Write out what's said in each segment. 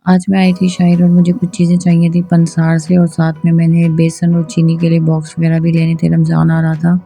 आज मैं आई थी शायर और मुझे कुछ चीज़ें चाहिए थी पंसार से और साथ में मैंने बेसन और चीनी के लिए बॉक्स वगैरह भी लेने थे, रमज़ान आ रहा था।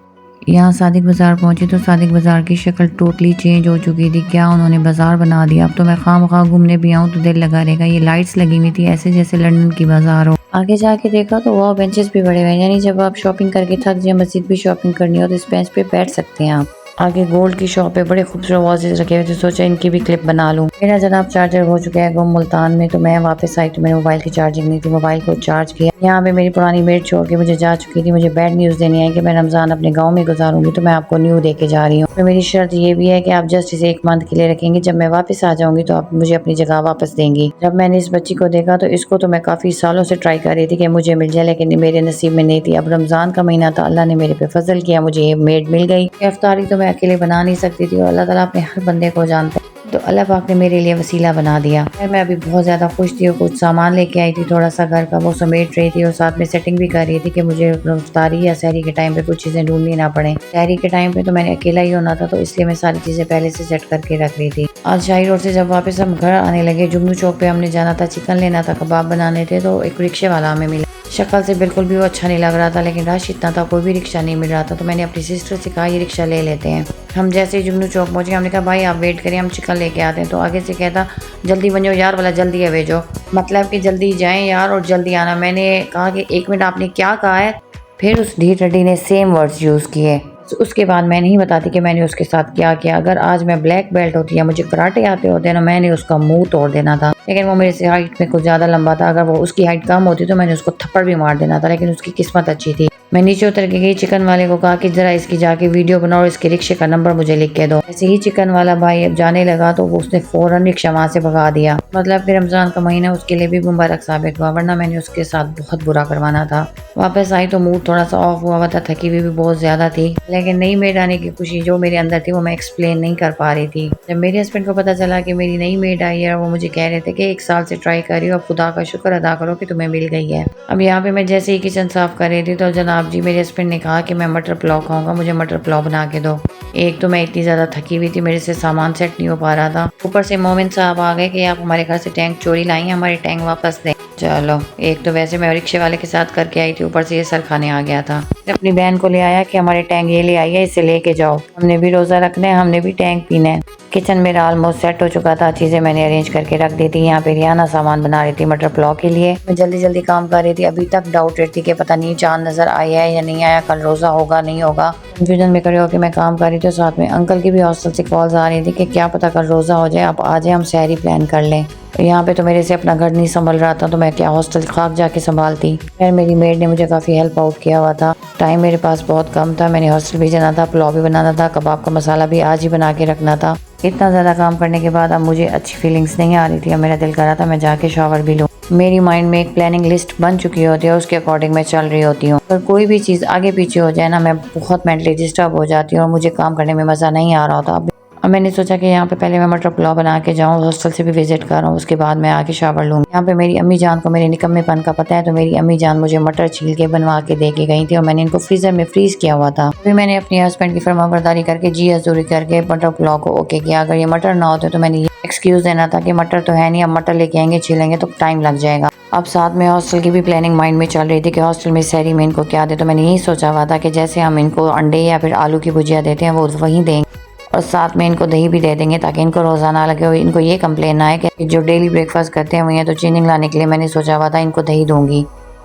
यहाँ सादिक बाज़ार पहुँची तो सादिक बाज़ार की शक्ल टोटली चेंज हो चुकी थी। क्या उन्होंने बाज़ार बना दिया। अब तो मैं खामखा घूमने भी आऊँ तो दिल लगा रहेगा। ये लाइट्स लगी हुई थी ऐसे जैसे लंदन की बाज़ार हो। आगे जाके देखा तो वहाँ बेंचेस भी बड़े हुए हैं, यानी जब आप शॉपिंग करके थक जाए, मस्जिद भी शॉपिंग करनी हो तो इस बेंच पे बैठ सकते हैं आप। आगे गोल्ड की शॉप है, बड़े खूबसूरत वॉचेस रखे हुए थे, सोचा इनकी भी क्लिप बना लूं। मेरा जनाब चार्जर हो चुका है गुम मुल्तान में, तो मैं वापस आई तो मेरे मोबाइल की चार्जिंग नहीं थी, मोबाइल को चार्ज किया। यहाँ पे मेरी पुरानी मेट छोड़ के मुझे जा चुकी थी। मुझे बैड न्यूज़ देनी है कि मैं रमज़ान अपने गाँव में गुजारूंगी, तो मैं आपको न्यू दे के जा रही हूँ। तो मेरी शर्त ये भी है कि आप जस्ट इसे 1 मंथ के लिए रखेंगे, जब मैं वापस आ जाऊंगी तो आप मुझे अपनी जगह वापस देंगी। जब मैंने इस बच्ची को देखा तो इसको तो मैं काफ़ी सालों से ट्राई कर रही थी कि मुझे मिल जाए, लेकिन मेरे नसीब में नहीं थी। अब रमज़ान का महीना था, अल्लाह ने मेरे पे फजल किया, मुझे ये मेड मिल गई। इफ्तारी तो मैं अकेले बना नहीं सकती थी और अल्लाह ताला अपने हर बंदे को जानता है, तो अल्लाह पाक ने मेरे लिए वसीला बना दिया। मैं अभी बहुत ज़्यादा खुश थी और कुछ सामान लेके आई थी थोड़ा सा घर का, वो समेट रही थी और साथ में सेटिंग भी कर रही थी कि मुझे इफ्तारी या सहरी के टाइम पे कुछ चीज़ें ढूंढनी ना पड़े। सहरी के टाइम पे तो मैंने अकेला ही होना था, तो इसलिए मैं सारी चीज़ें पहले से सेट करके रख रही थी। आज शाही रोड से जब वापस हम घर आने लगे, जुगनू चौक पे हमने जाना था, चिकन लेना था, कबाब बनाने थे, तो एक रिक्शे वाला हमें मिला। शक्ल से बिल्कुल भी वो अच्छा नहीं लग रहा था, लेकिन रश इतना था, कोई भी रिक्शा नहीं मिल रहा था, तो मैंने अपनी सिस्टर से कहा ये रिक्शा ले लेते हैं। हम जैसे ही जुगनू चौक पहुंचे, हमने कहा भाई आप वेट करिए, हम चिकन लेके आते हैं। तो आगे से कहता जल्दी बनो यार, वाला जल्दी है भेजो, मतलब कि जल्दी जाएं यार और जल्दी आना। मैंने कहा कि 1 मिनट आपने क्या कहा है। फिर उस ढीठ हड्डी ने सेम वर्ड्स यूज़ किए। उसके बाद मैं नहीं बताती कि मैंने उसके साथ क्या किया। अगर आज मैं ब्लैक बेल्ट होती या मुझे कराटे आते होते ना, मैंने उसका मुंह तोड़ देना था, लेकिन वो मेरे से हाइट में कुछ ज़्यादा लंबा था। अगर वो उसकी हाइट कम होती तो मैंने उसको थप्पड़ भी मार देना था, लेकिन उसकी किस्मत अच्छी थी। मैं नीचे उतर के गई, चिकन वाले को कहा कि जरा इसकी जाके वीडियो बनाओ और इसके रिक्शे का नंबर मुझे लिख के दो। ऐसे ही चिकन वाला भाई अब जाने लगा तो वो उसने फौरन रिक्शा वहां से भगा दिया। मतलब कि रमजान का महीना उसके लिए भी मुबारक साबित हुआ, वरना मैंने उसके साथ बहुत बुरा करवाना था। वापस आई तो मूड थोड़ा सा ऑफ हुआ था, थकी हुई भी बहुत ज्यादा थी, लेकिन नई मेड आने की खुशी जो मेरे अंदर थी वो मैं एक्सप्लेन नहीं कर पा रही थी। जब मेरे हस्बैंड को पता चला कि मेरी नई मेड आई है, वो मुझे कह रहे थे कि 1 साल से ट्राई कर रही हो, अब खुदा का शुक्र अदा करो कि तुम्हें मिल गई है। अब यहाँ पे मैं जैसे ही किचन साफ कर रही थी तो जनाब जी मेरे हस्बैंड ने कहा कि मैं मटर पुलाव खाऊंगा, मुझे मटर पुलाव बना के दो। एक तो मैं इतनी ज्यादा थकी हुई थी, मेरे से सामान सेट नहीं हो पा रहा था, ऊपर से मोमिन साहब आ गए कि आप हमारे घर से टैंक चोरी लाई हैं, हमारे टैंक वापस दें। चलो, एक तो वैसे मैं रिक्शे वाले के साथ करके आई थी, ऊपर से ये सर खाने आ गया था। अपनी बहन को ले आया कि हमारे टैंक ये ले आई है, इसे लेके जाओ, हमने भी रोजा रखना है, हमने भी टैंक पीना है। किचन मेरा ऑलमोस्ट सेट हो चुका था, चीजें मैंने अरेंज करके रख दी थी। यहाँ पे रियाना सामान बना रही थी मटर पुलाव के लिए, मैं जल्दी जल्दी काम कर रही थी। अभी तक डाउट रहती कि पता नहीं चांद नजर आया है या नहीं आया, कल रोजा होगा नहीं होगा, कंफ्यूजन में खड़े होकर मैं काम कर रही थी। साथ में अंकल की भी हॉस्टल से कॉल्स आ रही थी कि क्या पता कल रोजा हो जाए, आप आ जाए, हम सहरी प्लान कर लें। यहाँ पे तो मेरे से अपना घर नहीं संभल रहा था, तो मैं क्या हॉस्टल खाक जाके संभालती। फिर मेरी मेड ने मुझे काफ़ी हेल्प आउट किया हुआ था। टाइम मेरे पास बहुत कम था, मैंने हॉस्टल भी जाना था, पुलाव भी बनाना था, कबाब का मसाला भी आज ही बना के रखना था। इतना ज़्यादा काम करने के बाद अब मुझे अच्छी फीलिंग्स नहीं आ रही थी। अब मेरा दिल कर रहा था मैं जाके शावर भी लूँ। मेरी माइंड में एक प्लानिंग लिस्ट बन चुकी होती है, उसके अकॉर्डिंग मैं चल रही होती हूँ। अगर कोई भी चीज़ आगे पीछे हो जाए ना, मैं बहुत मेंटली डिस्टर्ब हो जाती हूँ और मुझे काम करने में मज़ा नहीं आ रहा होता। अब मैंने सोचा कि यहाँ पे पहले मैं मटर पुलाव बना के जाऊँ, हॉस्टल से भी विजिट कर रहा हूँ, उसके बाद मैं आके शावर लूँगी। यहाँ पे मेरी अम्मी जान को मेरे निकम्मेपन का पता है, तो मेरी अम्मी जान मुझे मटर छील के बनवा के दे के गई थी और मैंने इनको फ्रीजर में फ्रीज किया हुआ था। फिर मैंने अपने हस्बैंड की फरमाबरदारी करके जी हजूरी करके मटर पुलाव को ओके किया। अगर ये मटर ना होते तो मैंने ये एक्सक्यूज देना था कि मटर तो है नहीं, अब मटर लेके आएंगे छीलेंगे तो टाइम लग जाएगा। अब साथ में हॉस्टल की भी प्लानिंग माइंड में चल रही थी कि हॉस्टल में सहरी में इनको क्या दे, तो मैंने यही सोचा हुआ था कि जैसे हम इनको अंडे या फिर आलू की भुजिया देते हैं वो वहीं देंगे और साथ में इनको दही भी दे देंगे, ताकि इनको रोजाना लगे और इनको ये कंप्लेन ना है कि जो डेली ब्रेकफास्ट करते हैं वही है। तो चीनी लाने के लिए मैंने सोचा हुआ था इनको दही दूंगी।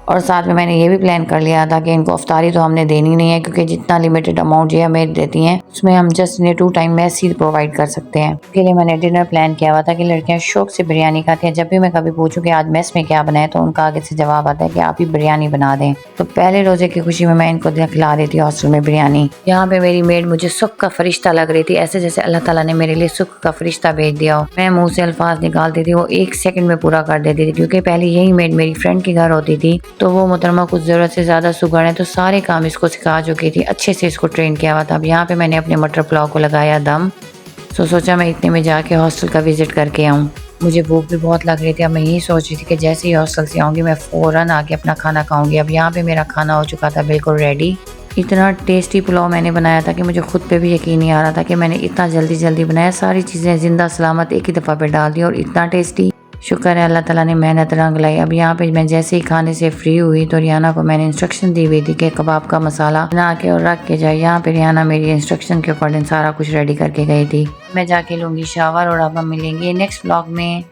और साथ में मैंने ये भी प्लान कर लिया था कि इनको अफ्तारी तो हमने देनी नहीं है, क्योंकि जितना लिमिटेड अमाउंट ये हमें देती हैं उसमें हम जस्ट इन्हें 2 टाइम मैस ही प्रोवाइड कर सकते हैं। उसके लिए मैंने डिनर प्लान किया हुआ था कि लड़कियां शौक से बिरयानी खाती हैं। जब भी मैं कभी पूछूं कि आज मेस में क्या बनाए, तो उनका आगे से जवाब आता है कि आप ही बिरयानी बना दें। तो पहले रोजे की खुशी में मैं इनको खिला रही थी हॉस्टल में बिरयानी। यहाँ पे मेरी मेड मुझे सुख का फरिश्ता लग रही थी, ऐसे जैसे अल्लाह ताला ने मेरे लिए सुख का फरिश्ता भेज दिया हो। मैं मुंह से अल्फाज निकालती थी, वो 1 सेकंड में पूरा कर देती थी, क्योंकि पहले यही मेड मेरी फ्रेंड के घर होती थी, तो वो मोहतरमा कुछ जरूरत से ज्यादा सुगड़ है, तो सारे काम इसको सिखा चुकी थी, अच्छे से इसको ट्रेन किया हुआ था। अब यहाँ पे मैंने अपने मटर पुलाव को लगाया दम, तो सोचा मैं इतने में जाके हॉस्टल का विजिट करके आऊँ। मुझे भूख भी बहुत लग रही थी। अब मैं यही सोच रही थी कि जैसे ही हॉस्टल से आऊँगी मैं फ़ौरन आके अपना खाना खाऊंगी। अब यहाँ पे मेरा खाना हो चुका था बिल्कुल रेडी। इतना टेस्टी पुलाव मैंने बनाया था कि मुझे खुद पे भी यकीन नहीं आ रहा था कि मैंने इतना जल्दी जल्दी बनाया। सारी चीज़ें जिंदा सलामत एक ही दफ़ा पे डाल दी और इतना टेस्टी। शुक्र है अल्लाह ताला ने मेहनत रंग लाई। अब यहाँ पे मैं जैसे ही खाने से फ्री हुई तो रियाना को मैंने इंस्ट्रक्शन दी हुई थी कि कबाब का मसाला बना के और रख के जाए। यहाँ पे रियाना मेरी इंस्ट्रक्शन के अकॉर्डिंग सारा कुछ रेडी करके गई थी। मैं जाके लूँगी शावर और अब हम मिलेंगे नेक्स्ट व्लॉग में।